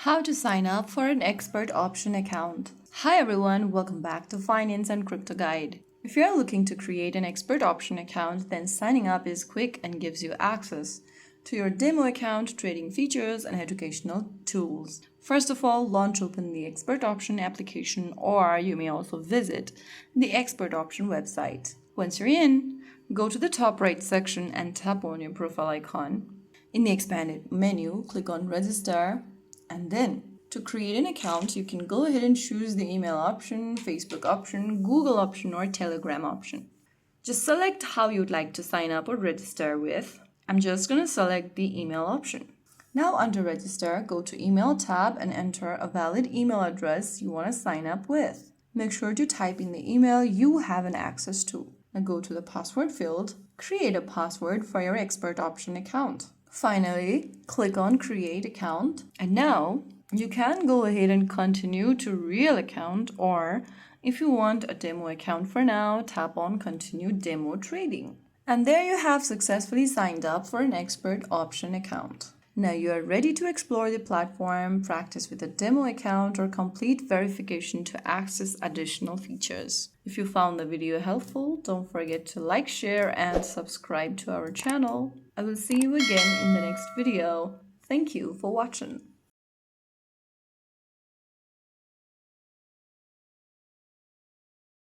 How to sign up for an ExpertOption account. Hi everyone, welcome back to Finance and Crypto Guide. If you are looking to create an ExpertOption account, then signing up is quick and gives you access to your demo account, trading features, and educational tools. First of all, open the ExpertOption application, or you may also visit the ExpertOption website. Once you're in, go to the top right section and tap on your profile icon. In the expanded menu, click on Register, and then to create an account, you can go ahead and choose the email option, Facebook option, Google option, or Telegram option. Just select how you'd like to sign up or register with. I'm just going to select the email option. Now under Register, go to Email tab and enter a valid email address you want to sign up with. Make sure to type in the email you have an access to. Now go to the password field, create a password for your ExpertOption account. Finally, click on Create Account, and now you can go ahead and continue to Real Account, or if you want a demo account for now, tap on Continue Demo Trading. And there you have successfully signed up for an ExpertOption account. Now you are ready to explore the platform, practice with a demo account, or complete verification to access additional features. If you found the video helpful, don't forget to like, share, and subscribe to our channel. I will see you again in the next video. Thank you for watching.